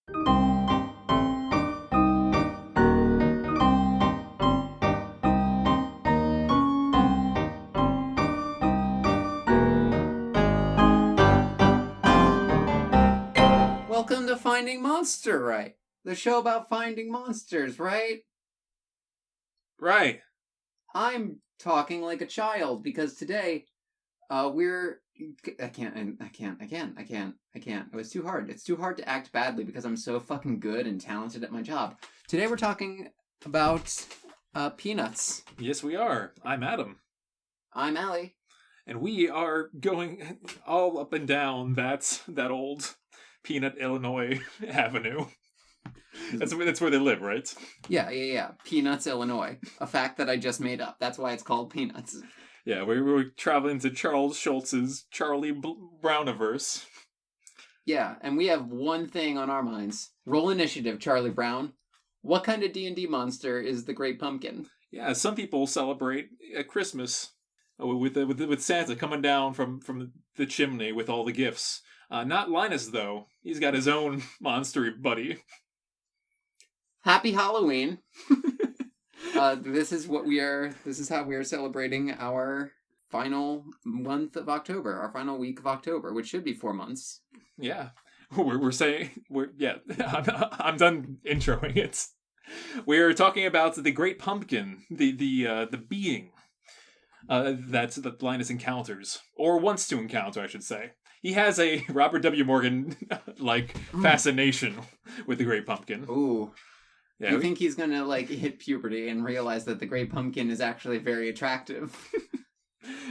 Welcome to Finding Monster, right? The show about finding monsters, right? Right. I'm talking like a child because today, I can't. It was too hard. It's too hard to act badly because I'm so fucking good and talented at my job. Today we're talking about peanuts. Yes, we are. I'm Adam. I'm Allie. And we are going all up and down that old Peanut, Illinois Avenue. That's where they live, right? Yeah. Peanuts, Illinois. A fact that I just made up. That's why it's called Peanuts. Yeah, we were traveling to Charles Schultz's Charlie Browniverse. Yeah, and we have one thing on our minds. Roll initiative, Charlie Brown. What kind of D&D monster is the Great Pumpkin? Yeah, some people celebrate Christmas with Santa coming down from the chimney with all the gifts. Not Linus, though. He's got his own monstery buddy. Happy Halloween. This is how we are celebrating our final month of October, our final week of October, which should be 4 months. Yeah. I'm done introing it. We're talking about the Great Pumpkin, the being that Linus encounters, or wants to encounter, I should say. He has a Robert W. Morgan fascination with the Great Pumpkin. Ooh. Yeah, you think he's gonna hit puberty and realize that the Great Pumpkin is actually very attractive?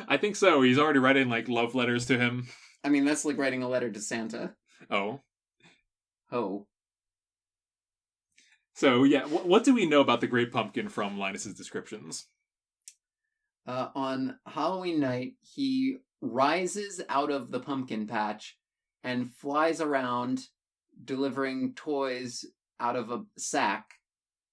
I think so. He's already writing love letters to him. I mean, that's like writing a letter to Santa. Oh. So, yeah, what do we know about the Great Pumpkin from Linus's descriptions? On Halloween night, he rises out of the pumpkin patch and flies around delivering toys out of a sack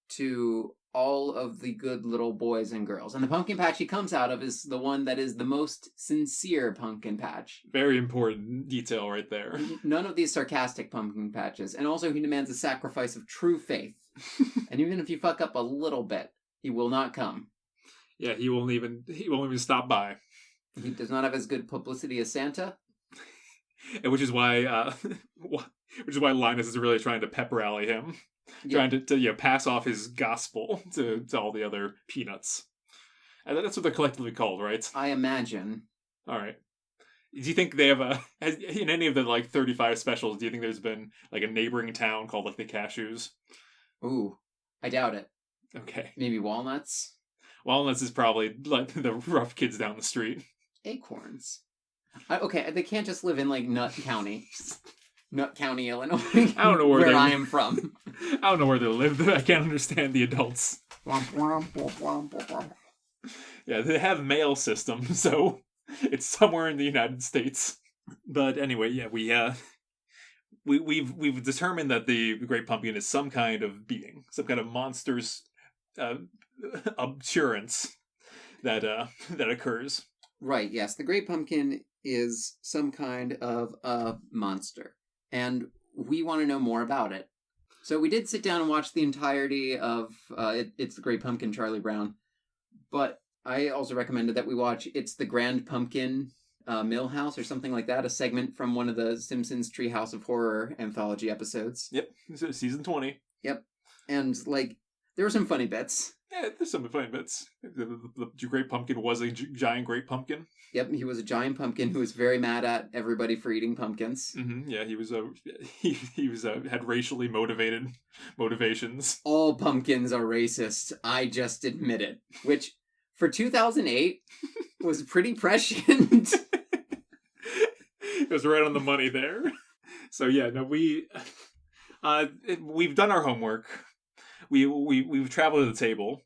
to all of the good little boys and girls. And the pumpkin patch he comes out of is the one that is the most sincere pumpkin patch. Very important detail right there. None of these sarcastic pumpkin patches. And also he demands a sacrifice of true faith. And even if you fuck up a little bit, he will not come. Yeah, he won't even stop by. He does not have as good publicity as Santa. And which is why Linus is really trying to pep rally him. Yeah. Trying to pass off his gospel to all the other peanuts. And that's what they're collectively called, right? I imagine. All right. Do you think they have in any of the 35 specials, do you think there's been a neighboring town called the Cashews? Ooh, I doubt it. Okay. Maybe Walnuts? Walnuts is probably the rough kids down the street. Acorns. Okay, they can't just live in Nut County. Nut County, Illinois. I don't know where I am from. I don't know where they live. I can't understand the adults. Yeah, they have mail system, so it's somewhere in the United States. But anyway, yeah, we've determined that the Great Pumpkin is some kind of being, some kind of monster's obscurance that occurs. Right. Yes, the Great Pumpkin is some kind of a monster. And we want to know more about it. So we did sit down and watch the entirety of It's the Great Pumpkin, Charlie Brown. But I also recommended that we watch It's the Grand Pumpkin Millhouse or something like that. A segment from one of the Simpsons Treehouse of Horror anthology episodes. Yep. Season 20. Yep. And there were some funny bits. Yeah, there's some funny bits. The Great Pumpkin was a giant Great Pumpkin. Yep, he was a giant pumpkin who was very mad at everybody for eating pumpkins. Mm-hmm. Yeah, he was had racially motivated motivations. All pumpkins are racist. I just admit it. Which, for 2008, was pretty prescient. It was right on the money there. So yeah, no, we've done our homework. We've traveled to the table,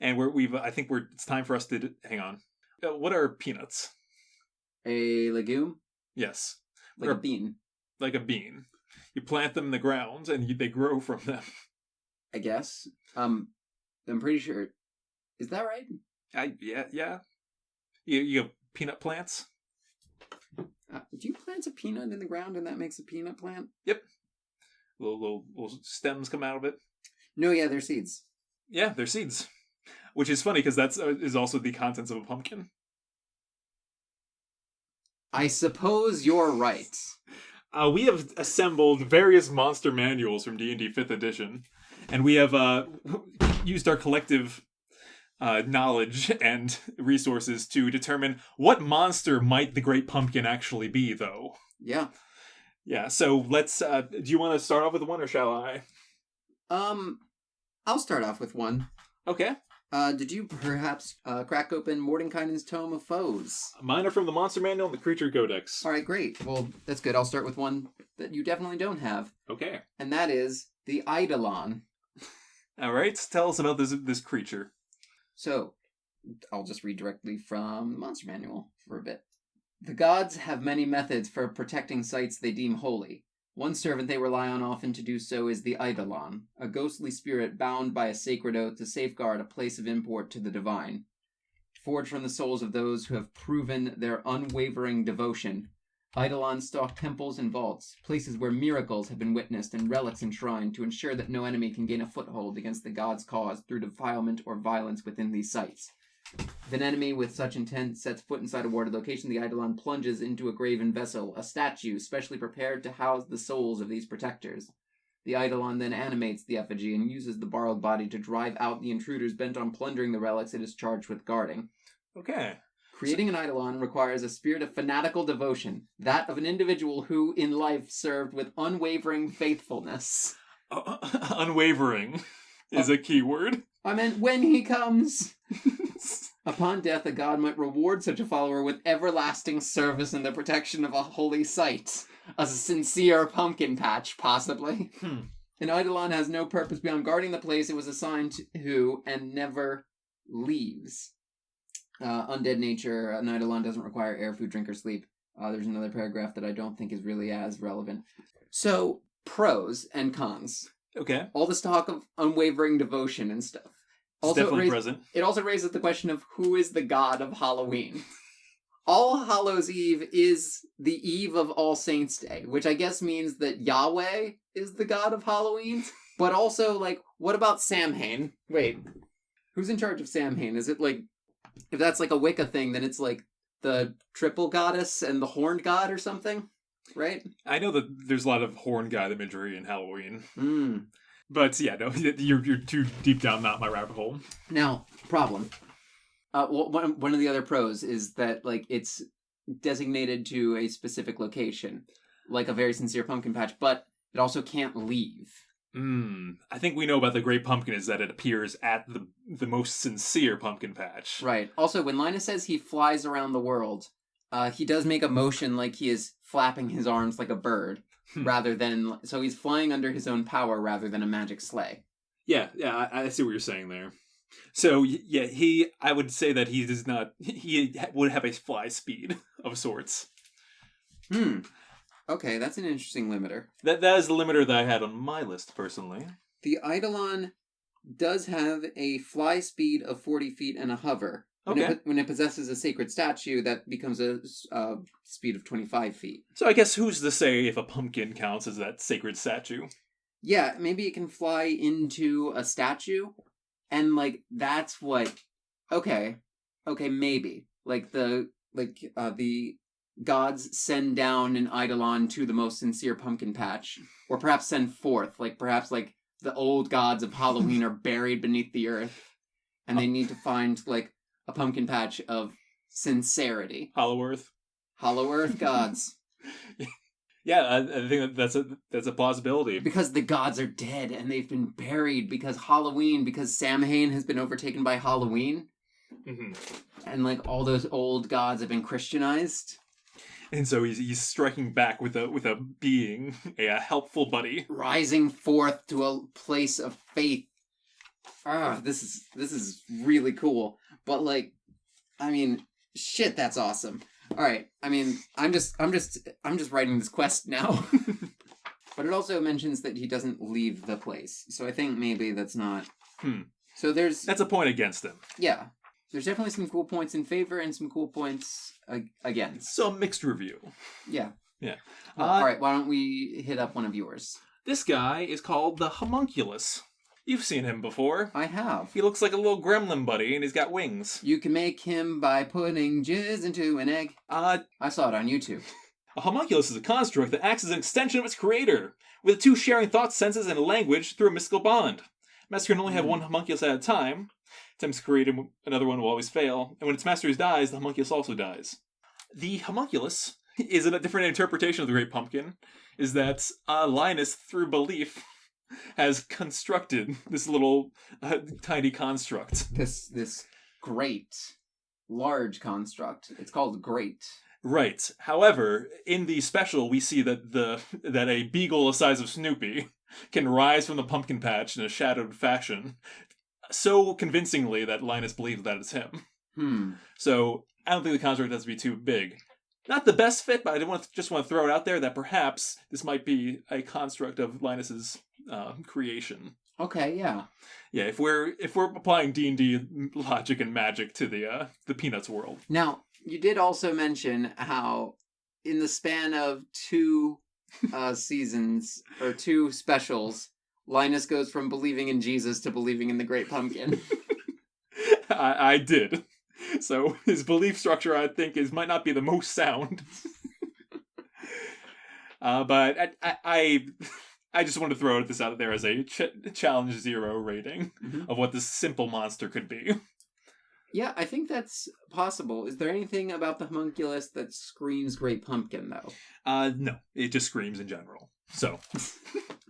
and it's time for us to hang on. What are peanuts? A legume? Yes. Like a bean. Like a bean. You plant them in the ground, and they grow from them. I guess. I'm pretty sure. Is that right? Yeah. You have peanut plants? Do you plant a peanut in the ground, and that makes a peanut plant? Yep. Little stems come out of it. No, yeah, they're seeds. Yeah, they're seeds. Which is funny because that's is also the contents of a pumpkin. I suppose you're right. We have assembled various monster manuals from D&D 5th edition, and we have used our collective knowledge and resources to determine what monster might the Great Pumpkin actually be, though. Yeah. Yeah, so let's... do you want to start off with one, or shall I? I'll start off with one. Okay. Did you perhaps crack open Mordenkainen's Tome of Foes? Mine are from the Monster Manual and the Creature Codex. All right, great. Well, that's good. I'll start with one that you definitely don't have. Okay. And that is the Eidolon. All right, tell us about this creature. So, I'll just read directly from the Monster Manual for a bit. The gods have many methods for protecting sites they deem holy. One servant they rely on often to do so is the Eidolon, a ghostly spirit bound by a sacred oath to safeguard a place of import to the divine. Forged from the souls of those who have proven their unwavering devotion, Eidolons stalk temples and vaults, places where miracles have been witnessed and relics enshrined to ensure that no enemy can gain a foothold against the god's cause through defilement or violence within these sites. If an enemy with such intent sets foot inside a warded location, the Eidolon plunges into a graven vessel, a statue specially prepared to house the souls of these protectors. The Eidolon then animates the effigy and uses the borrowed body to drive out the intruders bent on plundering the relics it is charged with guarding. Okay. Creating an Eidolon requires a spirit of fanatical devotion, that of an individual who, in life, served with unwavering faithfulness. Unwavering is a key word. I meant when he comes. Upon death, a god might reward such a follower with everlasting service in the protection of a holy site. A sincere pumpkin patch, possibly. An Eidolon has no purpose beyond guarding the place it was assigned to and never leaves. Undead nature, an Eidolon doesn't require air, food, drink, or sleep. There's another paragraph that I don't think is really as relevant. So, pros and cons. Okay. All this talk of unwavering devotion and stuff. It's definitely present. It also raises the question of who is the god of Halloween. All Hallows Eve is the eve of All Saints' Day, which I guess means that Yahweh is the god of Halloween. But also, like, what about Samhain? Wait, who's in charge of Samhain? Is it, like, if that's, like, a Wicca thing, then it's, like, the triple goddess and the horned god or something, right? I know that there's a lot of horn god imagery in Halloween. Hmm. But yeah, no, you're too deep down, not my rabbit hole. Now, problem. Well, one of the other pros is that, like, it's designated to a specific location, like a very sincere pumpkin patch, but it also can't leave. I think we know about the Great Pumpkin is that it appears at the most sincere pumpkin patch. Right. Also, when Linus says he flies around the world, he does make a motion like he is flapping his arms like a bird. Rather than, so he's flying under his own power rather than a magic sleigh. Yeah, I see what you're saying there. So, yeah, I would say that he does not, he would have a fly speed of sorts. Okay, that's an interesting limiter. That is the limiter that I had on my list, personally. The Eidolon does have a fly speed of 40 feet and a hover. When it possesses a sacred statue, that becomes a speed of 25 feet. So I guess who's to say if a pumpkin counts as that sacred statue? Yeah, maybe it can fly into a statue, and, like, that's what... Okay, maybe. Like, the gods send down an Eidolon to the most sincere pumpkin patch. Or perhaps send forth. Like, perhaps, like, the old gods of Halloween are buried beneath the earth, and they need to find, like, a pumpkin patch of sincerity. Hollow Earth gods. Yeah, I think that's a possibility. Because the gods are dead and they've been buried because Samhain has been overtaken by Halloween. Mm-hmm. And, like, all those old gods have been Christianized. And so he's striking back with a being, a helpful buddy, rising forth to a place of faith. This is really cool. But, like, I mean, shit, that's awesome. All right, I mean, I'm just writing this quest now. But it also mentions that he doesn't leave the place, so I think maybe that's not. So that's a point against him. Yeah, there's definitely some cool points in favor and some cool points against. So mixed review. Yeah. Yeah. All right, why don't we hit up one of yours? This guy is called the homunculus. You've seen him before. I have. He looks like a little gremlin buddy, and he's got wings. You can make him by putting jizz into an egg. I saw it on YouTube. A homunculus is a construct that acts as an extension of its creator, with the two sharing thoughts, senses, and a language through a mystical bond. Master can only have one homunculus at a time. Attempts to create another one will always fail, and when its master dies, the homunculus also dies. The homunculus is a different interpretation of the Great Pumpkin, is that Linus, through belief, has constructed this little tiny construct. This great, large construct. It's called great. Right. However, in the special, we see that a beagle the size of Snoopy can rise from the pumpkin patch in a shadowed fashion so convincingly that Linus believes that it's him. So I don't think the construct has to be too big. Not the best fit, but I just want to throw it out there that perhaps this might be a construct of Linus's creation. Okay, yeah. Yeah, if we're applying D&D logic and magic to the Peanuts world. Now, you did also mention how in the span of 2 seasons or 2 specials, Linus goes from believing in Jesus to believing in the Great Pumpkin. I did. So his belief structure, I think, might not be the most sound. But I just want to throw this out there as a challenge 0 rating of what this simple monster could be. Yeah, I think that's possible. Is there anything about the homunculus that screams Great Pumpkin, though? No. It just screams in general. So.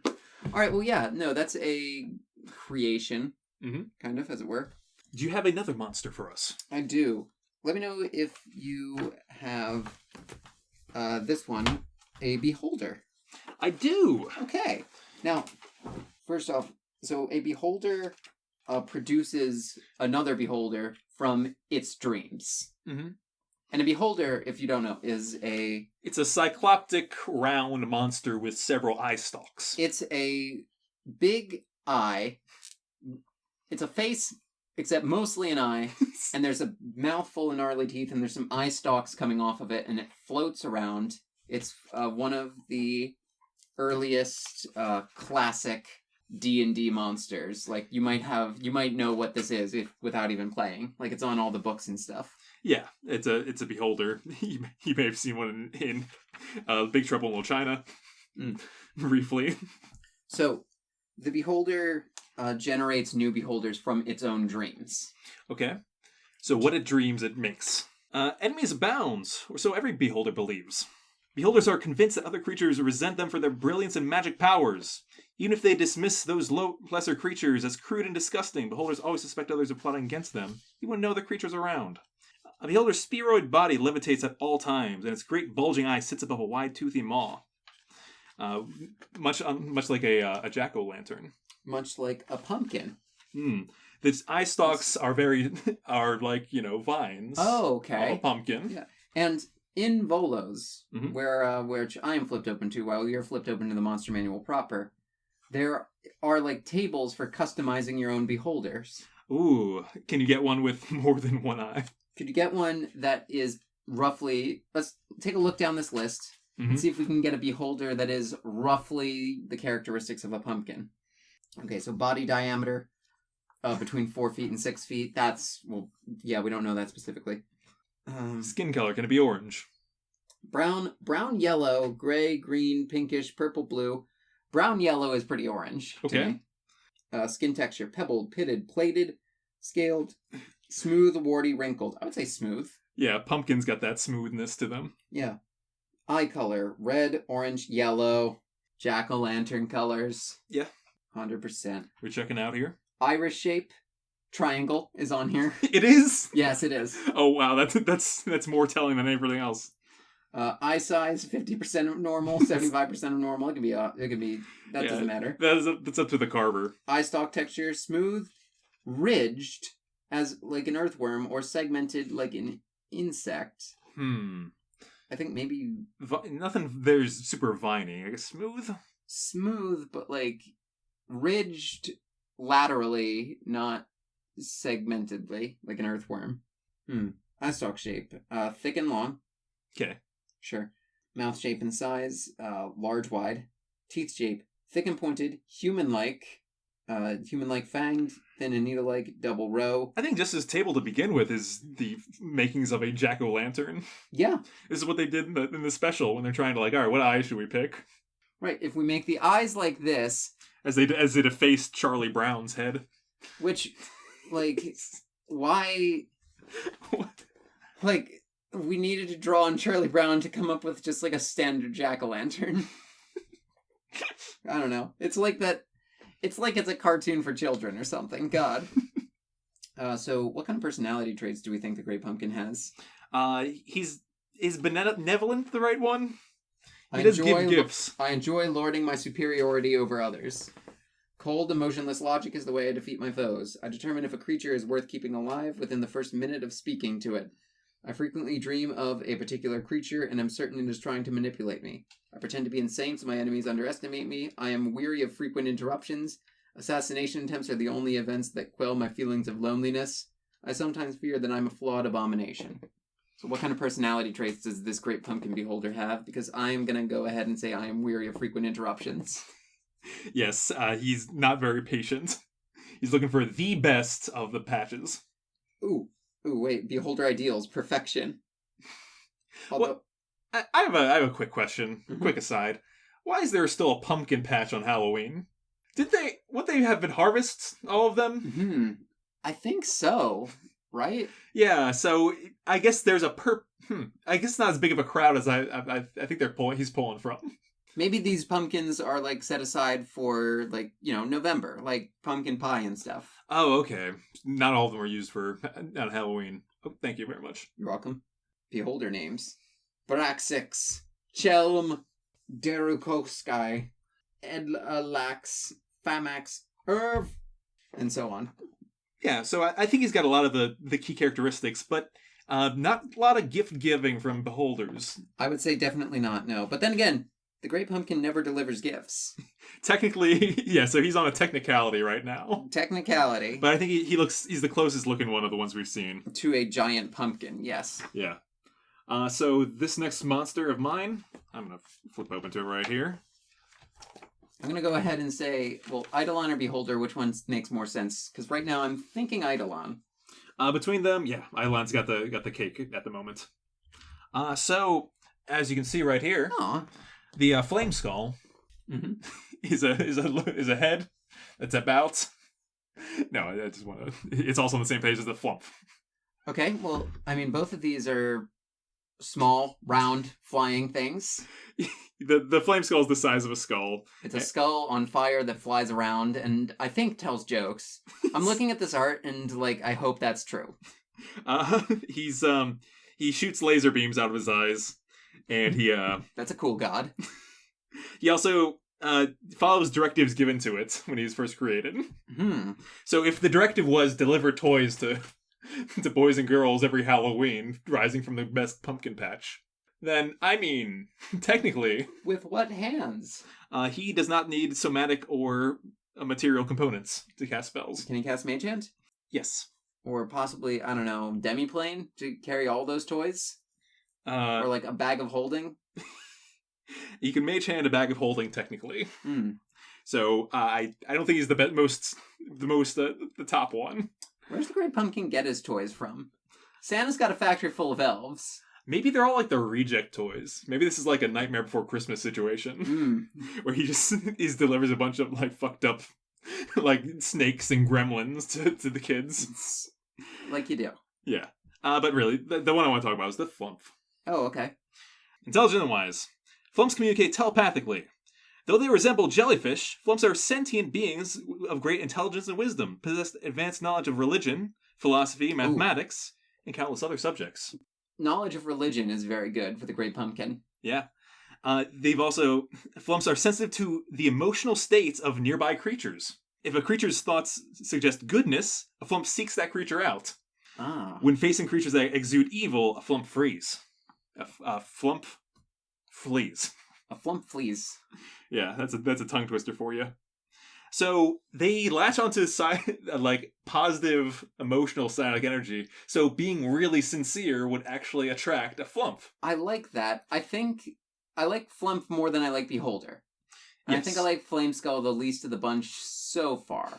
All right, well, yeah. No, that's a creation, kind of, as it were. Do you have another monster for us? I do. Let me know if you have this one, a beholder. I do. Okay. Now, first off, so a beholder produces another beholder from its dreams. And a beholder, if you don't know, is It's a cycloptic round monster with several eye stalks. It's a big eye. It's a face, except mostly an eye. And there's a mouthful of gnarly teeth, and there's some eye stalks coming off of it, and it floats around. It's one of the earliest classic D&D monsters. Like, you might know what this is without even playing. Like, it's on all the books and stuff. Yeah, it's a beholder. You may have seen one in Big Trouble in Little China, briefly. So, the beholder generates new beholders from its own dreams. Okay. So what it dreams it makes. Enemies abounds, or so every beholder believes. Beholders are convinced that other creatures resent them for their brilliance and magic powers. Even if they dismiss those lesser creatures as crude and disgusting, beholders always suspect others are plotting against them, even when no other creatures around. A beholder's spheroid body levitates at all times, and its great bulging eye sits above a wide toothy maw. Much like a jack-o'-lantern. Much like a pumpkin. Its eye stalks are like, vines. Oh, okay. Of a pumpkin. Yeah. And in Volos, which I am flipped open to while you're flipped open to the Monster Manual proper, there are like tables for customizing your own beholders. Ooh, can you get one with more than one eye? Could you get one that is roughly... Let's take a look down this list and see if we can get a beholder that is roughly the characteristics of a pumpkin. Okay, so body diameter between 4 feet and 6 feet. We don't know that specifically. Skin color, can it be orange? Brown, yellow, gray, green, pinkish, purple, blue. Brown yellow is pretty orange. Okay. Skin texture, pebbled, pitted, plated, scaled, smooth, warty, wrinkled. I would say smooth. Yeah, pumpkins got that smoothness to them. Yeah. Eye color, red, orange, yellow, jack-o'-lantern colors. Yeah. 100%. We're checking out here. Iris shape, triangle is on here. It is? Yes, it is. Oh, wow, that's more telling than everything else. Eye size, 50% of normal, 75% of normal. It could be, doesn't matter. That's up to the carver. Eye stalk texture, smooth, ridged, as like an earthworm, or segmented like an insect. I think maybe... Nothing there's super viney. I guess smooth? Smooth, but like ridged laterally, not segmentedly, like an earthworm. Eye stalk shape, thick and long. Okay. Sure. Mouth shape and size, large, wide. Teeth shape, thick and pointed, human-like fanged, thin and needle-like, double row. I think just his table to begin with is the makings of a jack-o'-lantern. Yeah. This is what they did in the special when they're trying to, like, all right, what eye should we pick? Right, if we make the eyes like this... As they defaced Charlie Brown's head. Which, like, why... Like, we needed to draw on Charlie Brown to come up with just, like, a standard jack-o'-lantern. I don't know. It's like that... It's like it's a cartoon for children or something. God. So what kind of personality traits do we think the Great Pumpkin has? Is benevolent the right one? He does give gifts. I enjoy lording my superiority over others. Cold, emotionless logic is the way I defeat my foes. I determine if a creature is worth keeping alive within the first minute of speaking to it. I frequently dream of a particular creature and am certain it is trying to manipulate me. I pretend to be insane so my enemies underestimate me. I am weary of frequent interruptions. Assassination attempts are the only events that quell my feelings of loneliness. I sometimes fear that I'm a flawed abomination. So what kind of personality traits does this Great Pumpkin Beholder have? Because I am going to go ahead and say I am weary of frequent interruptions. Yes, he's not very patient. He's looking for the best of the patches. Ooh, wait. Beholder ideals. Perfection. Although... I have a quick question. Mm-hmm. Quick aside. Why is there still a pumpkin patch on Halloween? Would they have been harvested, all of them? Mm-hmm. I think so, right? Yeah, so I guess there's I guess not as big of a crowd as I think he's pulling from. Maybe these pumpkins are, like, set aside for, like, November, like pumpkin pie and stuff. Oh, okay. Not all of them are used on Halloween. Oh, thank you very much. You're welcome. Beholder names. Braxix, Chelm, Derukoskai, Edlax, Famax, Irv, and so on. Yeah, so I think he's got a lot of the key characteristics, but not a lot of gift-giving from beholders. I would say definitely not, no. But then again, the Great Pumpkin never delivers gifts. Technically, yeah, so he's on a technicality right now. Technicality. But I think he's the closest looking one of the ones we've seen. To a giant pumpkin, yes. Yeah. So this next monster of mine, I'm going to flip open to it right here. I'm going to go ahead and say, well, Eidolon or Beholder, which one makes more sense? Because right now I'm thinking Eidolon. Between them, yeah, Eidolon's got the cake at the moment. So, as you can see right here, the Flame Skull is a head that's about... No, I just want to... It's also on the same page as the Flump. Okay, well, I mean, both of these are... small, round, flying things. The flame skull is the size of a skull. It's a skull on fire that flies around and I think tells jokes. I'm looking at this art and, like, I hope that's true. He shoots laser beams out of his eyes, and he That's a cool god. He also follows directives given to it when he was first created. So if the directive was deliver toys to boys and girls every Halloween, rising from the best pumpkin patch, then, I mean, technically... With what hands? He does not need somatic or material components to cast spells. Can he cast Mage Hand? Yes. Or possibly, I don't know, Demiplane to carry all those toys? Or like a bag of holding? You can Mage Hand a bag of holding, technically. So, I don't think he's the top one. Where's the Great Pumpkin get his toys from? Santa's got a factory full of elves. Maybe they're all like the reject toys. Maybe this is like a Nightmare Before Christmas situation. Where he delivers a bunch of like fucked up like snakes and gremlins to the kids. Like you do. Yeah. But really, the one I want to talk about is the Flump. Oh, okay. Intelligent and wise. Flumps communicate telepathically. Though they resemble jellyfish, Flumps are sentient beings of great intelligence and wisdom, possess advanced knowledge of religion, philosophy, mathematics, and countless other subjects. Knowledge of religion is very good for the Great Pumpkin. Yeah. Flumps are sensitive to the emotional states of nearby creatures. If a creature's thoughts suggest goodness, a Flump seeks that creature out. When facing creatures that exude evil, a Flump flees. A Flump flees. A Flump flees. Yeah, that's a tongue twister for you. So they latch onto like positive emotional psionic energy. So being really sincere would actually attract a Flump. I like that. I think I like Flump more than I like Beholder. And Yes. I think I like Flameskull the least of the bunch so far.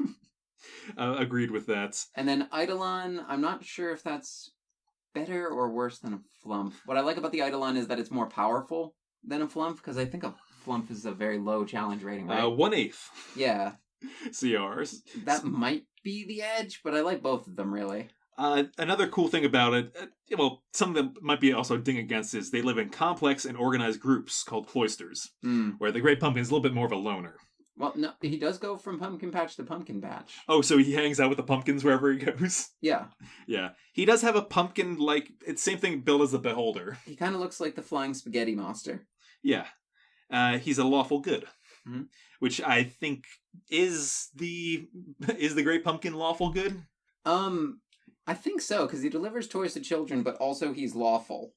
Agreed with that. And then Eidolon, I'm not sure if that's better or worse than a Flump. What I like about the Eidolon is that it's more powerful than a Flump, because I think a Flump is a very low challenge rating, right? 1/8 Yeah. CRs. That might be the edge, but I like both of them, really. Another cool thing about it, well, something that might be also a ding against is they live in complex and organized groups called cloisters, where the Great Pumpkin is a little bit more of a loner. Well, no, he does go from pumpkin patch to pumpkin patch. Oh, so he hangs out with the pumpkins wherever he goes? Yeah. Yeah. He does have a pumpkin-like, it's same thing built as the Beholder. He kind of looks like the flying spaghetti monster. Yeah. He's a lawful good. Mm-hmm. Which I think is the Great Pumpkin lawful good? I think so, because he delivers toys to children, but also he's lawful.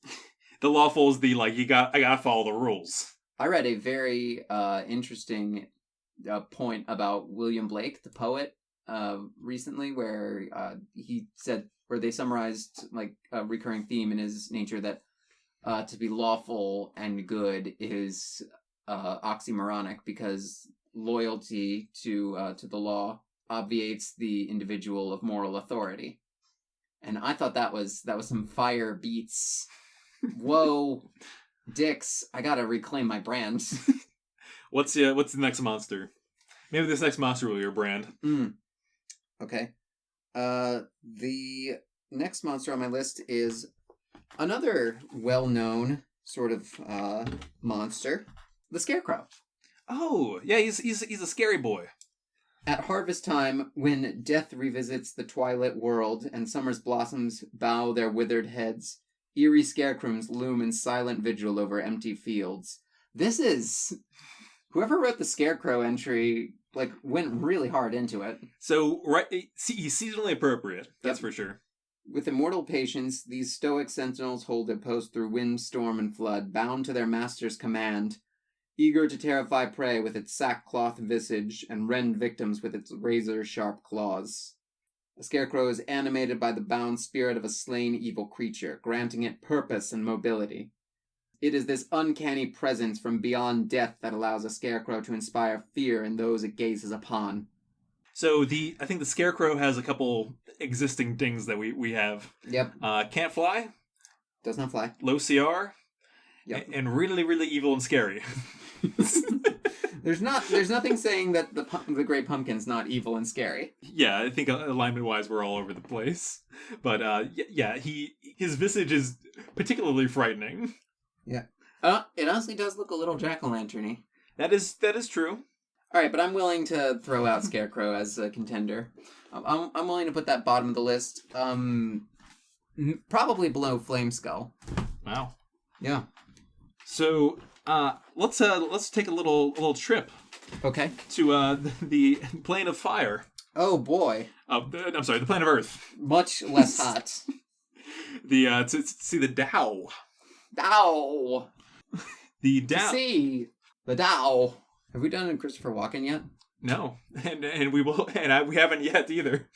The lawful is the, like, I gotta follow the rules. I read a very interesting point about William Blake, the poet, recently, where he said, where they summarized like a recurring theme in his nature that to be lawful and good is oxymoronic, because loyalty to the law obviates the individual of moral authority. And I thought that was some fire beats. Whoa, dicks! I gotta reclaim my brand. What's the next monster? Maybe this next monster will be your brand. Okay. The next monster on my list is another well-known sort of monster, the Scarecrow. Oh, yeah, he's a scary boy. At harvest time, when death revisits the twilight world and summer's blossoms bow their withered heads, eerie scarecrows loom in silent vigil over empty fields. This is... Whoever wrote the Scarecrow entry, like, went really hard into it. So, right, he's seasonally appropriate, that's for sure. With immortal patience, these stoic sentinels hold their post through wind, storm, and flood, bound to their master's command, eager to terrify prey with its sackcloth visage and rend victims with its razor-sharp claws. The Scarecrow is animated by the bound spirit of a slain evil creature, granting it purpose and mobility. It is this uncanny presence from beyond death that allows a Scarecrow to inspire fear in those it gazes upon. So I think the Scarecrow has a couple existing dings that we have. Yep. Can't fly. Does not fly. Low CR. Yep. And really, really evil and scary. There's nothing saying that the Great Pumpkin's not evil and scary. Yeah, I think alignment-wise we're all over the place. But yeah, his visage is particularly frightening. Yeah. It honestly does look a little jack-o'-lantern-y. That is true. All right, but I'm willing to throw out Scarecrow as a contender. I'm willing to put that bottom of the list. Probably below Flameskull. Wow. Yeah. So let's take a little trip. Okay. To the plane of fire. Oh boy. I'm sorry, the plane of Earth. Much less hot. To see the Tao. Dow. The To Tao. see the Dow. Have we done Christopher Walken yet? No, and we will, and we haven't yet either.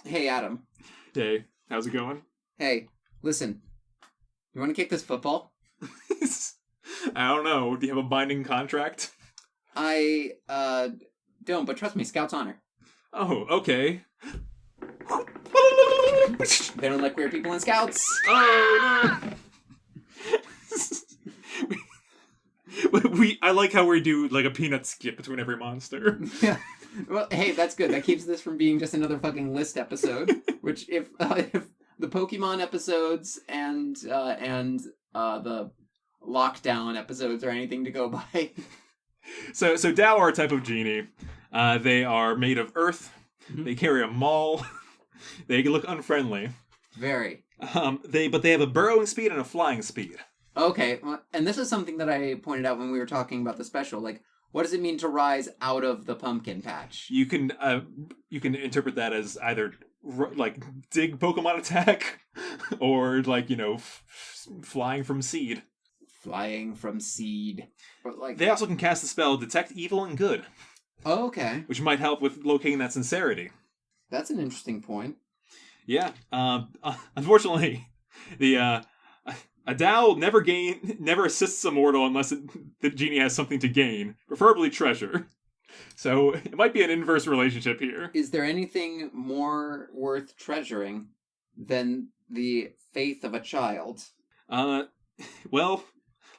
Hey Adam. Hey, how's it going? Hey, listen. You want to kick this football? I don't know. Do you have a binding contract? I don't, but trust me, Scout's honor. Oh, okay. They don't like weird people in Scouts. Oh no! I like how we do like a peanut skip between every monster. Yeah. Well, hey, that's good. That keeps this from being just another fucking list episode. Which, if the Pokemon episodes and the lockdown episodes are anything to go by. So Tao are a type of genie. They are made of earth. Mm-hmm. They carry a maul. They look unfriendly. Very. But they have a burrowing speed and a flying speed. Okay, and this is something that I pointed out when we were talking about the special. Like, what does it mean to rise out of the pumpkin patch? You can interpret that as either like dig Pokemon attack, or like flying from seed. Flying from seed. But like they also can cast the spell Detect Evil and Good. Oh, okay. Which might help with locating that sincerity. That's an interesting point. Yeah. Unfortunately, the Adal never assists a mortal unless the genie has something to gain, preferably treasure. So it might be an inverse relationship here. Is there anything more worth treasuring than the faith of a child? Well,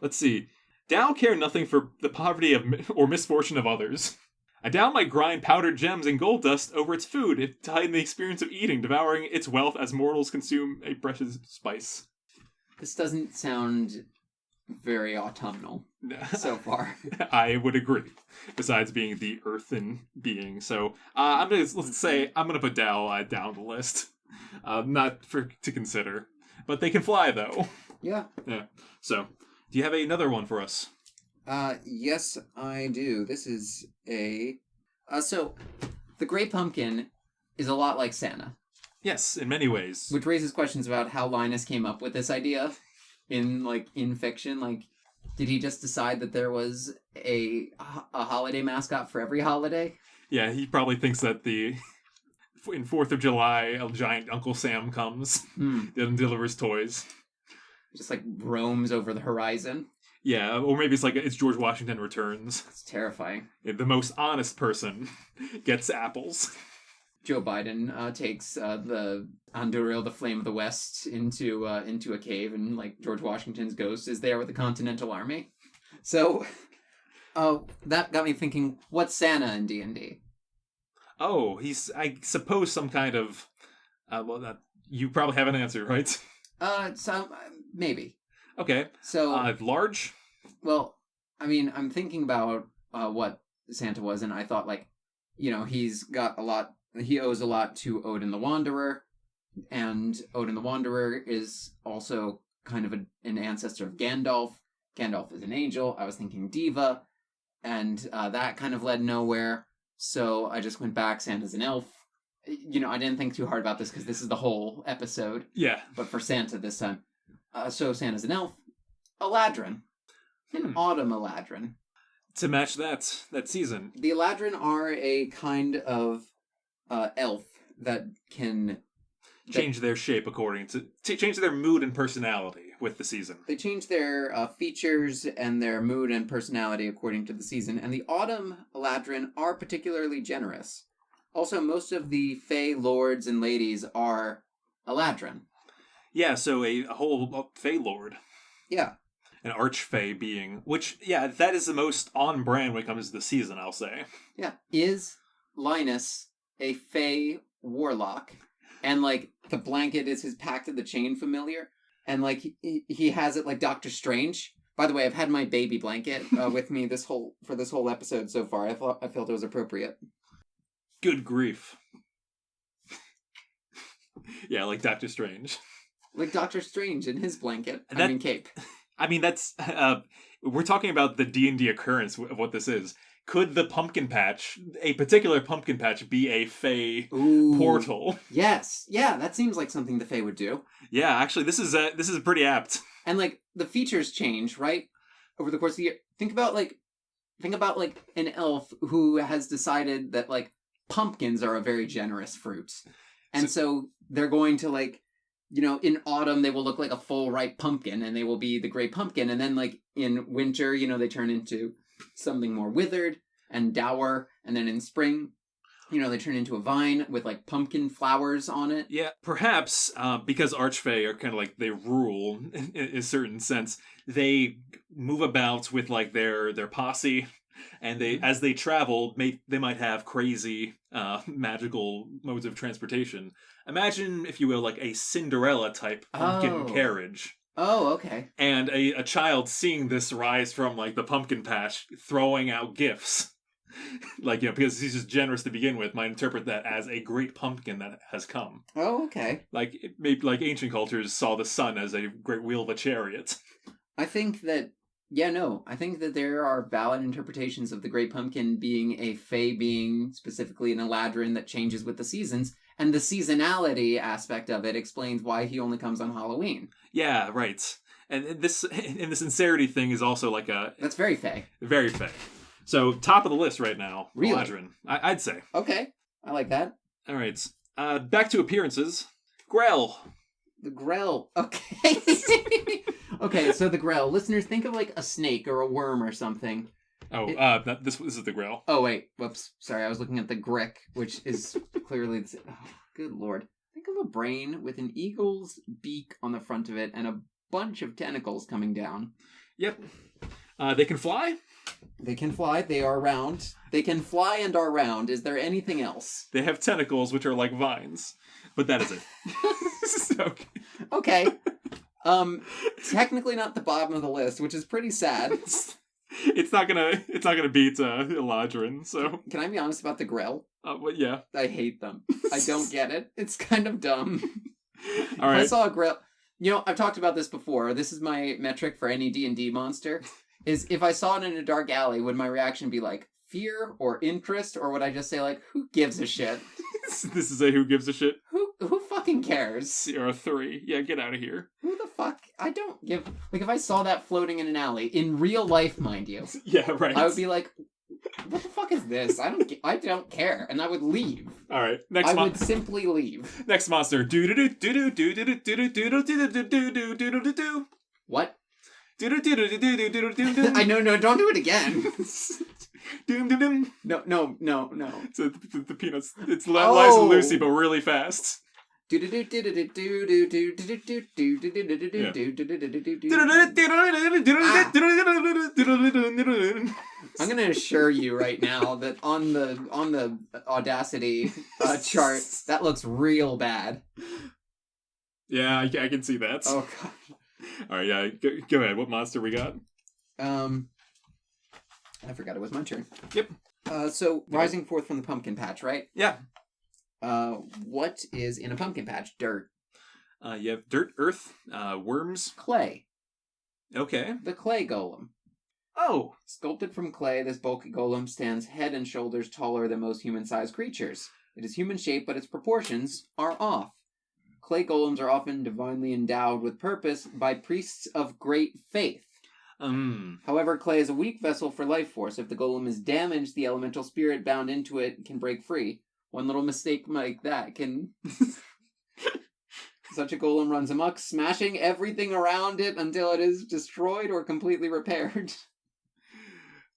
let's see. Dao care nothing for the poverty or misfortune of others. Adal might grind powdered gems and gold dust over its food if to heighten the experience of eating, devouring its wealth as mortals consume a precious spice. This doesn't sound very autumnal so far. I would agree. Besides being the earthen being, so let's say I'm gonna put Dao down the list. Not to consider, but they can fly though. Yeah. Yeah. So, do you have another one for us? Yes, I do. This is so the Great Pumpkin is a lot like Santa. Yes, in many ways. Which raises questions about how Linus came up with this idea in fiction. Like, did he just decide that there was a holiday mascot for every holiday? Yeah, he probably thinks that in 4th of July, a giant Uncle Sam comes and delivers toys. Just like roams over the horizon. Yeah, or maybe it's George Washington Returns. It's terrifying. The most honest person gets apples. Joe Biden takes the Anduril, the Flame of the West, into a cave, and like George Washington's ghost is there with the Continental Army. So, that got me thinking: what's Santa in D&D? Oh, he's, I suppose, some kind of. You probably have an answer, right? Maybe. Okay. So, large. Well, I mean, I'm thinking about what Santa was, and I thought, like, he's got a lot. He owes a lot to Odin the Wanderer, and Odin the Wanderer is also kind of an ancestor of Gandalf. Gandalf is an angel. I was thinking Diva, and that kind of led nowhere. So I just went back. Santa's an elf. I didn't think too hard about this because this is the whole episode. Yeah. But for Santa this time. So Santa's an elf. Eladrin. An autumn Eladrin. To match that season. The Eladrin are a kind of elf that can change their shape according to change their mood and personality with the season. They change their features and their mood and personality according to the season. And the autumn Eladrin are particularly generous. Also, most of the Fey lords and ladies are Eladrin. Yeah, so a whole Fey lord. Yeah. An archfey being, which, yeah, that is the most on brand when it comes to the season, I'll say. Yeah. Is Linus a Fey warlock? And, like, the blanket is his Pact of the Chain familiar? And, like, he has it like Doctor Strange. By the way, I've had my baby blanket with me for this whole episode so far. I felt it was appropriate. Good grief. Yeah, like Doctor Strange. Like Doctor Strange in his blanket. Cape. I mean, that's... we're talking about the D&D occurrence of what this is. Could the pumpkin patch, a particular pumpkin patch, be a Fey portal? Yes. Yeah, that seems like something the Fey would do. Yeah, actually, this is pretty apt. And, like, the features change, right? Over the course of the year. Think about an elf who has decided that, like, pumpkins are a very generous fruit. And so they're going to, like, in autumn they will look like a full ripe pumpkin and they will be the Great Pumpkin. And then, like, in winter, they turn into something more withered and dour. And then in spring, they turn into a vine with, like, pumpkin flowers on it. Yeah, perhaps because Archfey are kind of like, they rule in a certain sense, they move about with, like, their posse. And as they travel, they might have crazy magical modes of transportation. Imagine, if you will, like a Cinderella-type pumpkin carriage. Oh, okay. And a child seeing this rise from, like, the pumpkin patch, throwing out gifts. Like, because he's just generous to begin with, might interpret that as a great pumpkin that has come. Oh, okay. Like, maybe like ancient cultures saw the sun as a great wheel of a chariot. I think that there are valid interpretations of the Great Pumpkin being a Fey being, specifically an Eladrin that changes with the seasons, and the seasonality aspect of it explains why he only comes on Halloween. Yeah, right. And the sincerity thing is also like that's very Fey. Very Fey. So, top of the list right now, really? Eladrin, I'd say. Okay, I like that. All right. Back to appearances. Grell. The Grell. Okay. Okay, so the Grell. Listeners, think of like a snake or a worm or something. Oh, this is the Grail. Oh, wait. Whoops. Sorry, I was looking at the Grick, which is clearly... Oh, good lord. Think of a brain with an eagle's beak on the front of it and a bunch of tentacles coming down. Yep. They can fly? They can fly. They are round. They can fly and are round. Is there anything else? They have tentacles, which are like vines. But that is it. Okay. Technically not the bottom of the list, which is pretty sad. It's not gonna beat Eladrin, so... Can I be honest about the Grell? But yeah. I hate them. I don't get it. It's kind of dumb. All right. If I saw a Grell... You know, I've talked about this before. This is my metric for any D&D monster. Is if I saw it in a dark alley, would my reaction be like, fear or interest? Or would I just say like, who gives a shit? This is a who gives a shit. Who fucking cares? You're a 3. Yeah, get out of here. Who the fuck? I don't give... Like, if I saw that floating in an alley, in real life, mind you. Yeah, right. I would be like, what the fuck is this? I don't care. And I would leave. All right. I would simply leave. Next monster. What? I I know, no, don't do it again. Doom doom doom. No. So the peanuts. It's Liza and Lucy, but really fast. I'm gonna assure you right now that on the Audacity chart, that looks real bad. Yeah, I can see that. Oh god. All right, yeah, go ahead. What monster we got? I forgot it was my turn. Yep. So rising forth from the pumpkin patch, right? Yeah. What is in a pumpkin patch? Dirt. You have dirt, earth, worms. Clay. Okay. The clay golem. Oh. Sculpted from clay, this bulky golem stands head and shoulders taller than most human-sized creatures. It is human-shaped, but its proportions are off. Clay golems are often divinely endowed with purpose by priests of great faith. However, clay is a weak vessel for life force. If the golem is damaged, the elemental spirit bound into it can break free. One little mistake like that can... Such a golem runs amok, smashing everything around it until it is destroyed or completely repaired.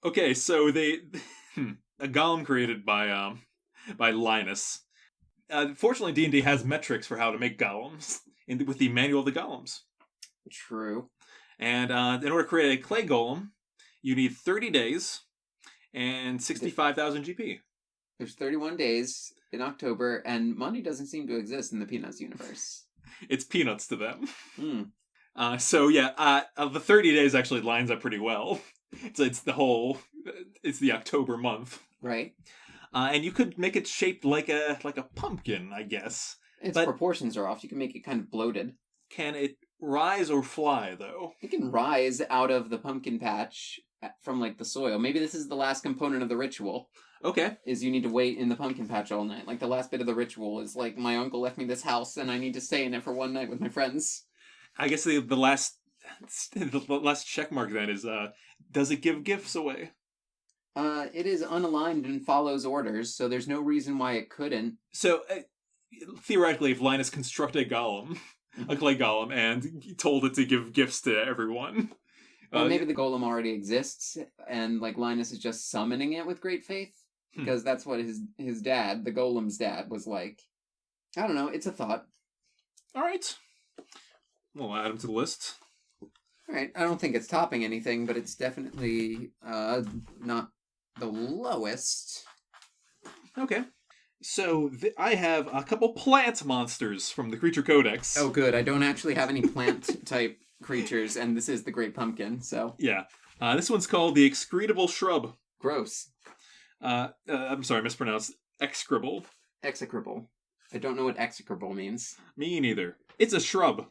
Okay, so a golem created by Linus. Fortunately, D&D has metrics for how to make golems with the Manual of the Golems. True. And in order to create a clay golem, you need 30 days and 65,000 GP. There's 31 days in October, and money doesn't seem to exist in the Peanuts universe. It's peanuts to them. Mm. So yeah, the 30 days actually lines up pretty well. It's the October month. Right. And you could make it shaped like a pumpkin, I guess. Its proportions are off. You can make it kind of bloated. Can it rise or fly, though? It can rise out of the pumpkin patch from, like, the soil. Maybe this is the last component of the ritual. Okay. Is you need to wait in the pumpkin patch all night. Like, the last bit of the ritual is, like, my uncle left me this house, and I need to stay in it for one night with my friends. I guess the last checkmark then is, does it give gifts away? It is unaligned and follows orders, so there's no reason why it couldn't. So, theoretically, if Linus constructed a golem, a clay golem, and told it to give gifts to everyone... Well, maybe the golem already exists, and, like, Linus is just summoning it with great faith. Because that's what his dad, the golem's dad, was like. I don't know, it's a thought. Alright. We'll add him to the list. Alright, I don't think it's topping anything, but it's definitely not the lowest. Okay. So, I have a couple plant monsters from the Creature Codex. Oh, good. I don't actually have any plant-type creatures, and this is the Great Pumpkin, so... Yeah. This one's called the Excretable Shrub. Gross. I'm sorry, mispronounced. Execrable. Execrable. I don't know what execrable means. Me neither. It's a shrub.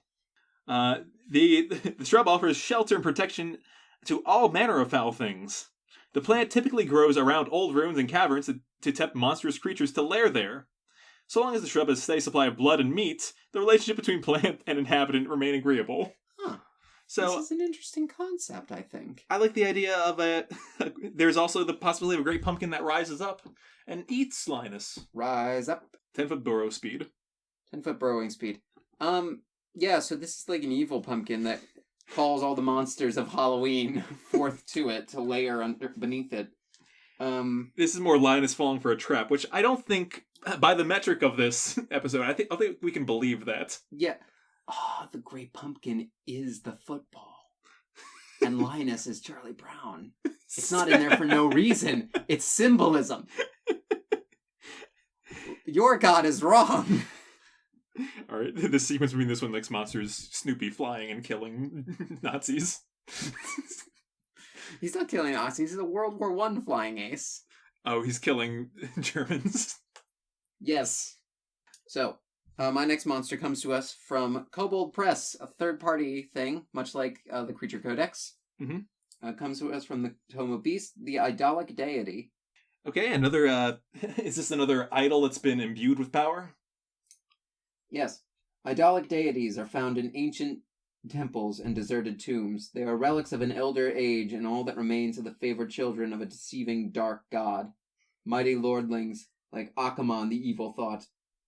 The shrub offers shelter and protection to all manner of foul things. The plant typically grows around old ruins and caverns to tempt monstrous creatures to lair there. So long as the shrub has a steady supply of blood and meat, the relationship between plant and inhabitant remain agreeable. Huh. So, this is an interesting concept, I think. I like the idea of there's also the possibility of a great pumpkin that rises up and eats Linus. Rise up. 10-foot burrow speed. 10-foot burrowing speed. Yeah, so this is like an evil pumpkin that calls all the monsters of Halloween forth to it to layer beneath it. This is more Linus falling for a trap, which I don't think, by the metric of this episode, I think we can believe that. Yeah. The Great Pumpkin is the football. And Linus is Charlie Brown. It's not in there for no reason. It's symbolism. Your god is wrong. Alright, the sequence between this one next monster is Snoopy flying and killing Nazis. He's not killing Nazis, he's a World War I flying ace. Oh, he's killing Germans. Yes. So, my next monster comes to us from Kobold Press, a third-party thing, much like the Creature Codex. Mm-hmm. Comes to us from the Tome of Beast, the Idolic Deity. Okay, another, is this another idol that's been imbued with power? Yes. Idolic deities are found in ancient temples and deserted tombs. They are relics of an elder age and all that remains of the favored children of a deceiving dark god. Mighty lordlings like Akamon the evil thought,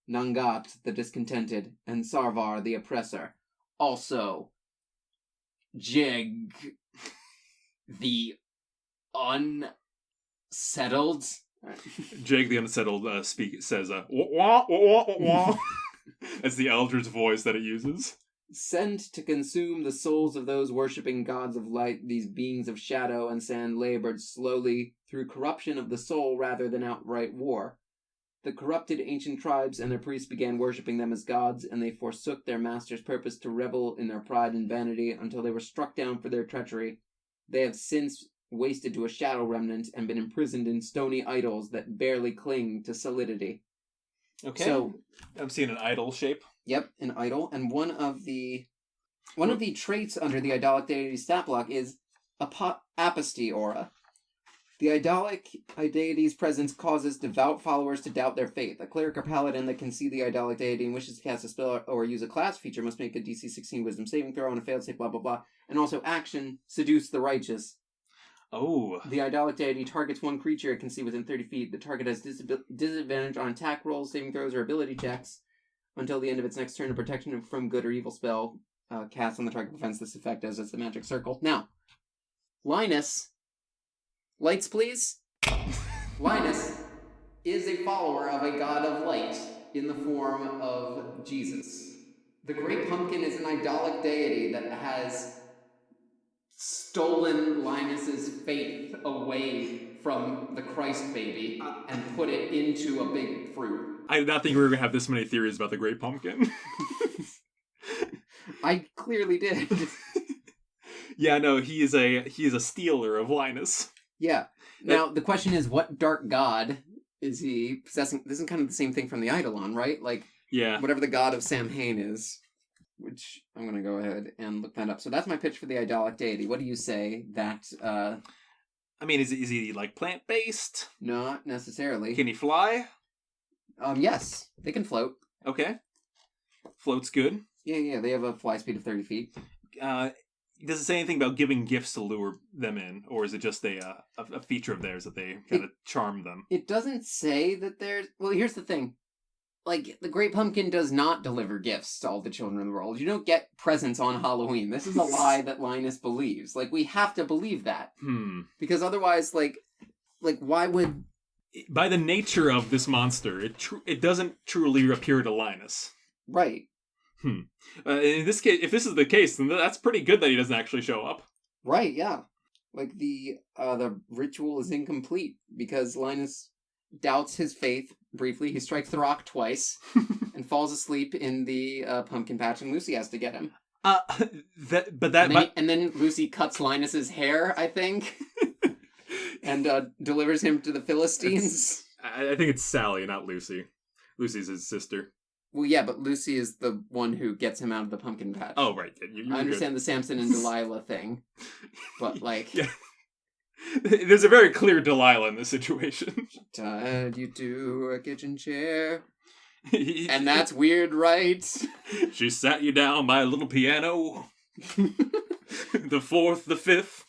Nangat the discontented, and Sarvar the oppressor. Also, Jig the unsettled. Jake the Unsettled says, wah, wah, wah, wah, wah. That's the Eldritch voice that it uses. Sent to consume the souls of those worshipping gods of light, these beings of shadow and sand labored slowly through corruption of the soul rather than outright war. The corrupted ancient tribes and their priests began worshipping them as gods, and they forsook their master's purpose to revel in their pride and vanity until they were struck down for their treachery. They have since wasted to a shadow remnant and been imprisoned in stony idols that barely cling to solidity. Okay. So, I'm seeing an idol shape. Yep, an idol, and one of the traits under the Idolic Deity stat block is apostasy aura. The Idolic Deity's presence causes devout followers to doubt their faith. A cleric or paladin that can see the Idolic Deity and wishes to cast a spell or use a class feature must make a DC 16 Wisdom saving throw on a failed save, blah, blah, blah. And also action, seduce the righteous. Oh. The Idolic Deity targets one creature it can see within 30 feet. The target has disadvantage on attack rolls, saving throws, or ability checks until the end of its next turn. A protection from good or evil spell cast on the target prevents this effect as it's a magic circle. Now, Linus... Lights, please. Linus is a follower of a god of light in the form of Jesus. The Great Pumpkin is an idolic deity that has stolen Linus's faith away from the Christ baby and put it into a big fruit. I did not think we were going to have this many theories about the Great Pumpkin. I clearly did. Yeah, no, he is a stealer of Linus. Yeah. Now, the question is, what dark god is he possessing? This is kind of the same thing from the Eidolon, right? Like, yeah, whatever the god of Samhain is, which I'm going to go ahead and look that up. So that's my pitch for the Idolic Deity. What do you say that... I mean, is he, like, plant-based? Not necessarily. Can he fly? Yes. They can float. Okay. Float's good. Yeah, they have a fly speed of 30 feet. Does it say anything about giving gifts to lure them in, or is it just a feature of theirs that they kind of charm them? It doesn't say that there's... Well, here's the thing. Like, the Great Pumpkin does not deliver gifts to all the children in the world. You don't get presents on Halloween. This is a lie that Linus believes. Like, we have to believe that. Because otherwise, like, why would... By the nature of this monster, it doesn't truly appear to Linus. Right. In this case, if this is the case, then that's pretty good that he doesn't actually show up. Right, yeah. Like, the ritual is incomplete because Linus doubts his faith briefly. He strikes the rock twice and falls asleep in the pumpkin patch, and Lucy has to get him. And then Lucy cuts Linus's hair, I think, and delivers him to the Philistines. I think it's Sally, not Lucy. Lucy's his sister. Well, yeah, but Lucy is the one who gets him out of the pumpkin patch. Oh, right. I understand the Samson and Delilah thing, but, like... Yeah. There's a very clear Delilah in this situation. Tied you to a kitchen chair. And that's weird, right? She sat you down by a little piano. The fourth, the fifth.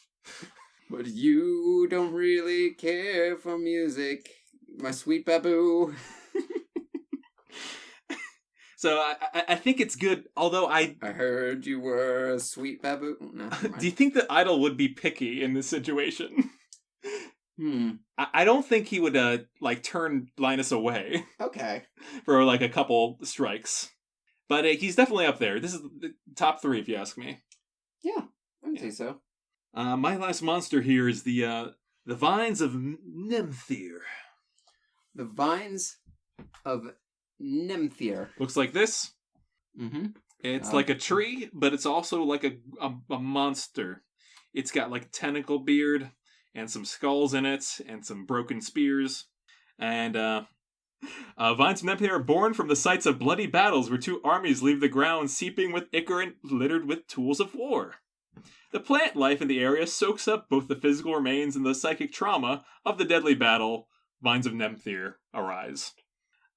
But you don't really care for music, my sweet baboo. So I think it's good, although I heard you were a sweet baboon. No, never mind. Do you think that Idol would be picky in this situation? Hmm. I don't think he would, turn Linus away Okay. for, like, a couple strikes. But he's definitely up there. This is the top 3, if you ask me. Yeah, I would say so. My last monster here is the Vines of Nemthir. The Vines of Nemthir. Looks like this. Mm-hmm. It's like a tree, but it's also like a monster. It's got like a tentacle beard and some skulls in it and some broken spears. And Vines of Nemthir are born from the sites of bloody battles where 2 armies leave the ground seeping with ichor littered with tools of war. The plant life in the area soaks up both the physical remains and the psychic trauma of the deadly battle Vines of Nemthir arise.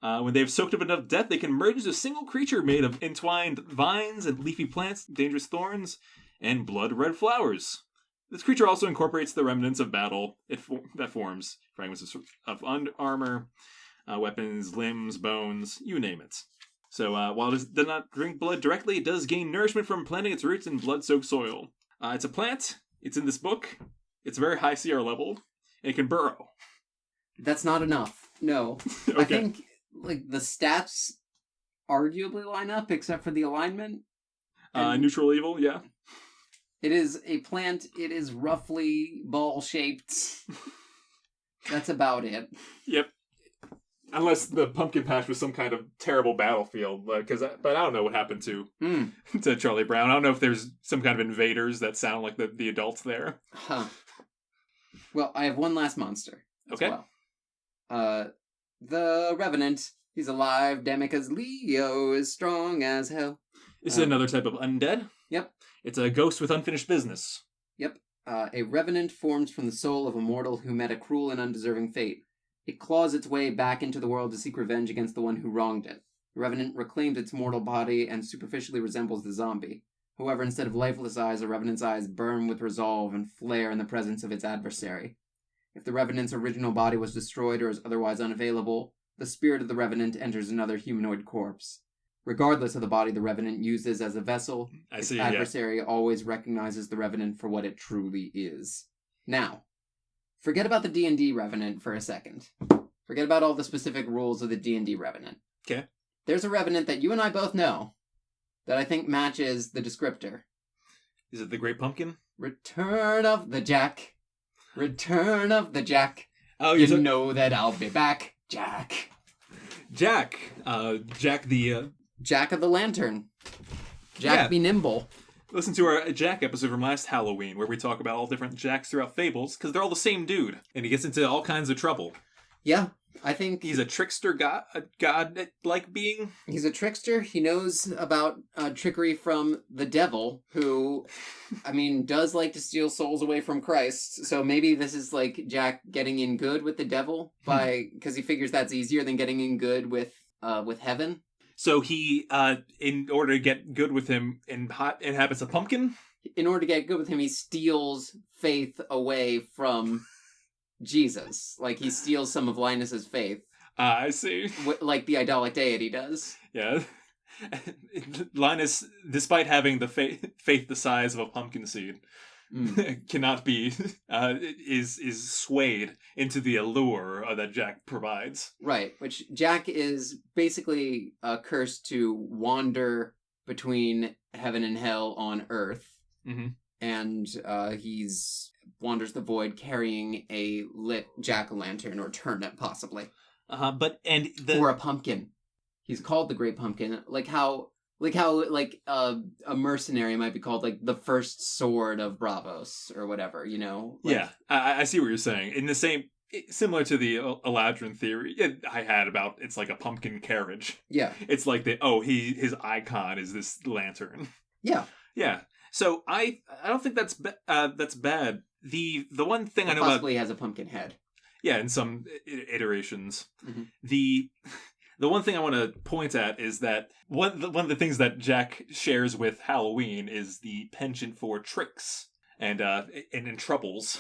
When they have soaked up enough death, they can merge into a single creature made of entwined vines and leafy plants, dangerous thorns, and blood-red flowers. This creature also incorporates the remnants of battle that forms, fragments of armor, weapons, limbs, bones, you name it. So while it does not drink blood directly, it does gain nourishment from planting its roots in blood-soaked soil. It's a plant. It's in this book. It's very high CR level. And it can burrow. That's not enough. No. Okay. I think the stats arguably line up, except for the alignment. Neutral evil, yeah. It is a plant. It is roughly ball-shaped. That's about it. Yep. Unless the pumpkin patch was some kind of terrible battlefield, but I don't know what happened to Charlie Brown. I don't know if there's some kind of invaders that sound like the adults there. Huh. Well, I have one last monster. Okay. Well. The Revenant. He's alive, damn it, because Leo is strong as hell. This is another type of undead. Yep. It's a ghost with unfinished business. Yep. A Revenant forms from the soul of a mortal who met a cruel and undeserving fate. It claws its way back into the world to seek revenge against the one who wronged it. The Revenant reclaimed its mortal body and superficially resembles the zombie. However, instead of lifeless eyes, a Revenant's eyes burn with resolve and flare in the presence of its adversary. If the Revenant's original body was destroyed or is otherwise unavailable, the spirit of the Revenant enters another humanoid corpse. Regardless of the body the Revenant uses as a vessel, its adversary always recognizes the Revenant for what it truly is. Now, forget about the D&D Revenant for a second. Forget about all the specific rules of the D&D Revenant. Okay. There's a Revenant that you and I both know that I think matches the descriptor. Is it the Great Pumpkin? Return of the Jack. Return of the Jack. Oh, you know that I'll be back, Jack. Jack. Jack the... Jack of the Lantern. Jack be nimble. Listen to our Jack episode from last Halloween, where we talk about all different Jacks throughout Fables, because they're all the same dude, and he gets into all kinds of trouble. Yeah, I think... He's a trickster god-like being. He's a trickster. He knows about trickery from the devil, who, does like to steal souls away from Christ. So maybe this is like Jack getting in good with the devil, because he figures that's easier than getting in good with heaven. So he, in order to get good with him, inhabits a pumpkin? In order to get good with him, he steals faith away from Jesus. Like, he steals some of Linus's faith. I see. Like the idolic deity does. Yeah. Linus, despite having the faith the size of a pumpkin seed, cannot be, is swayed into the allure that Jack provides. Right, which Jack is basically cursed to wander between heaven and hell on Earth. Mm-hmm. And he's wanders the void carrying a lit jack-o'-lantern or turnip, possibly. Or a pumpkin. He's called the Great Pumpkin, like how a mercenary might be called like the first sword of Bravos or whatever, you know? Yeah, I see what you're saying. In the same, similar to the Eladrin theory I had about it's like a pumpkin carriage. Yeah, it's like his icon is this lantern. Yeah, yeah. So I don't think that's bad. The one thing I know possibly has a pumpkin head. Yeah, in some iterations. Mm-hmm. The one thing I want to point at is that one of the things that Jack shares with Halloween is the penchant for tricks and in troubles.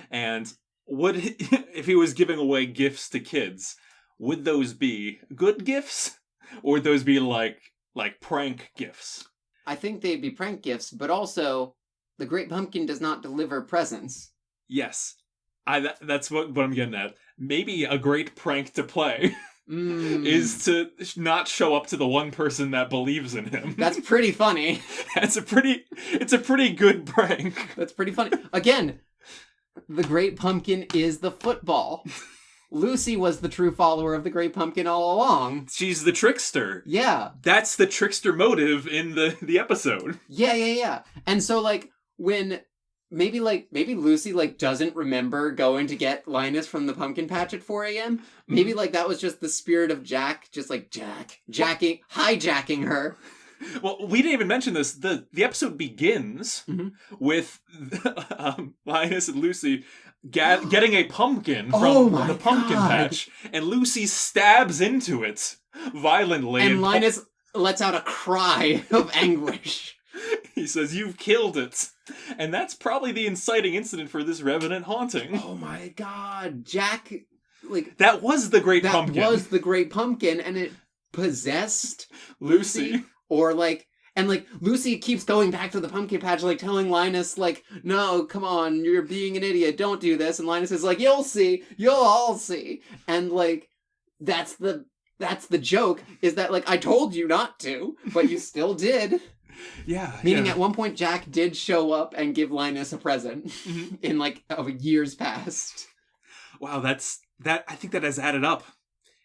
And if he was giving away gifts to kids, would those be good gifts Or would those be like prank gifts? I think they'd be prank gifts, but also the Great Pumpkin does not deliver presents. Yes. That's what I'm getting at. Maybe a great prank to play is to not show up to the one person that believes in him. That's pretty funny. It's a pretty good prank. That's pretty funny. Again, the Great Pumpkin is the football. Lucy was the true follower of the Great Pumpkin all along. She's the trickster. Yeah. That's the trickster motive in the episode. Yeah. And so, like, when maybe Lucy, like, doesn't remember going to get Linus from the pumpkin patch at 4 a.m. Maybe, like, that was just the spirit of Jack, just like hijacking her. Well, we didn't even mention this. The episode begins with Linus and Lucy getting a pumpkin from the pumpkin patch, and Lucy stabs into it violently. And Linus lets out a cry of anguish. He says, "You've killed it." And that's probably the inciting incident for this Revenant haunting. Oh my god. Jack, like... That was the Great Pumpkin. That was the Great Pumpkin, and it possessed Lucy. Or, like... And, like, Lucy keeps going back to the pumpkin patch, like, telling Linus, like, no, come on, you're being an idiot, don't do this. And Linus is like, you'll see, you'll all see. And, like, that's the joke, is that, like, I told you not to, but you still did. Yeah. Meaning at one point, Jack did show up and give Linus a present in, like, years past. Wow, I think that has added up.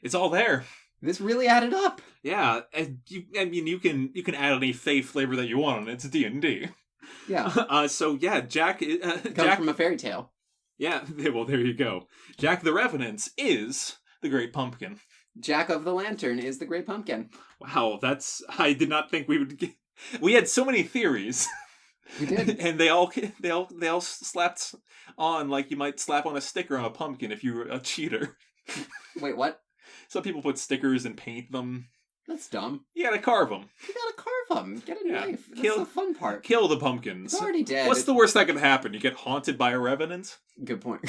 It's all there. This really added up. Yeah, and you can add any fae flavor that you want on it. It's D&D. Yeah. So yeah, Jack comes from a fairy tale. Yeah. Well, there you go. Jack the Revenant is the Great Pumpkin. Jack of the Lantern is the Great Pumpkin. Wow, I did not think we would get... We had so many theories. We did. And they all slapped on like you might slap on a sticker on a pumpkin if you were a cheater. Wait, what? Some people put stickers and paint them. That's dumb. You gotta carve them. You gotta carve them. Get a knife. That's the fun part. Kill the pumpkins. It's already dead. What's the worst that could happen? You get haunted by a revenant? Good point.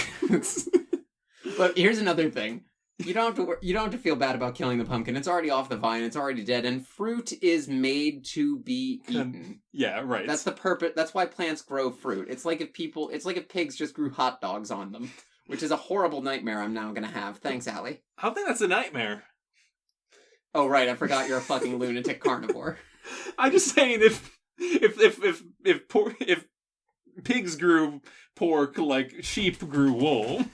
But here's another thing. You don't have to feel bad about killing the pumpkin. It's already off the vine. It's already dead. And fruit is made to be eaten. Yeah, right. That's the purpose. That's why plants grow fruit. It's like if pigs just grew hot dogs on them. Which is a horrible nightmare I'm now gonna have. Thanks, Allie. I don't think that's a nightmare. Oh, right, I forgot you're a fucking lunatic carnivore. I'm just saying if pigs grew pork like sheep grew wool,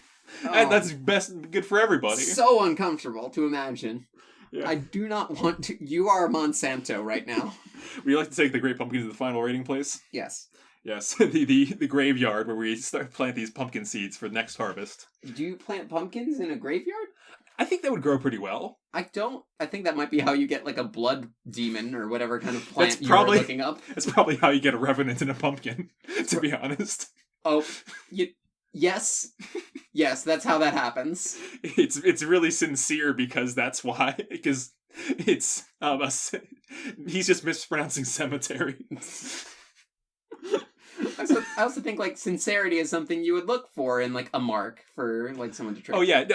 that's good for everybody. So uncomfortable to imagine. Yeah. I do not want to... You are Monsanto right now. Would you like to take the Great Pumpkin to the final rating place? Yes. Yes, the graveyard where we plant these pumpkin seeds for next harvest. Do you plant pumpkins in a graveyard? I think that would grow pretty well. I don't. I think that might be how you get, like, a blood demon or whatever kind of plant you're looking up. That's probably how you get a revenant in a pumpkin, to be honest. Oh, yes. Yes, that's how that happens. It's really sincere because that's why. Because it's... he's just mispronouncing cemetery. I also think, like, sincerity is something you would look for in, like, a mark for, like, someone to trick. Oh, yeah.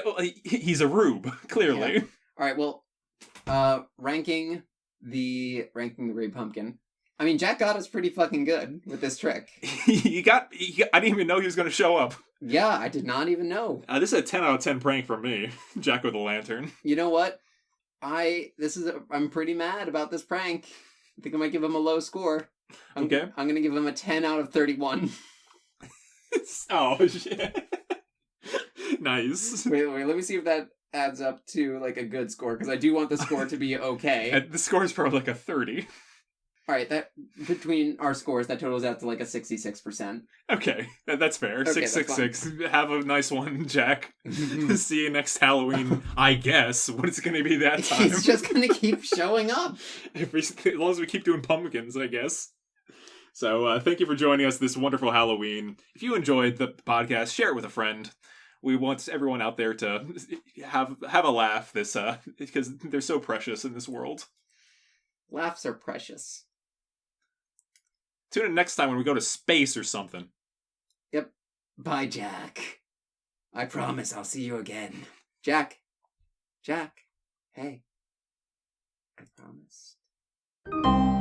He's a rube, clearly. Yeah. All right, well, ranking the Great Pumpkin. I mean, Jack got us pretty fucking good with this trick. I didn't even know he was going to show up. Yeah, I did not even know. This is a 10 out of 10 prank from me, Jack with a Lantern. You know what? I'm pretty mad about this prank. I think I might give him a low score. Okay. I'm going to give him a 10 out of 31. Oh, shit. Nice. Wait, let me see if that adds up to, like, a good score, because I do want the score to be okay. The score is probably like a 30. Alright, that between our scores, that totals out to, like, a 66%. Okay, that's fair. Okay, 666. Have a nice one, Jack. See you next Halloween, I guess. What is going to be that time? He's just going to keep showing up. As long as we keep doing pumpkins, I guess. So, thank you for joining us this wonderful Halloween. If you enjoyed the podcast, share it with a friend. We want everyone out there to have a laugh because they're so precious in this world. Laughs are precious. Tune in next time when we go to space or something. Yep. Bye, Jack. I promise I'll see you again. Jack. Hey. I promised.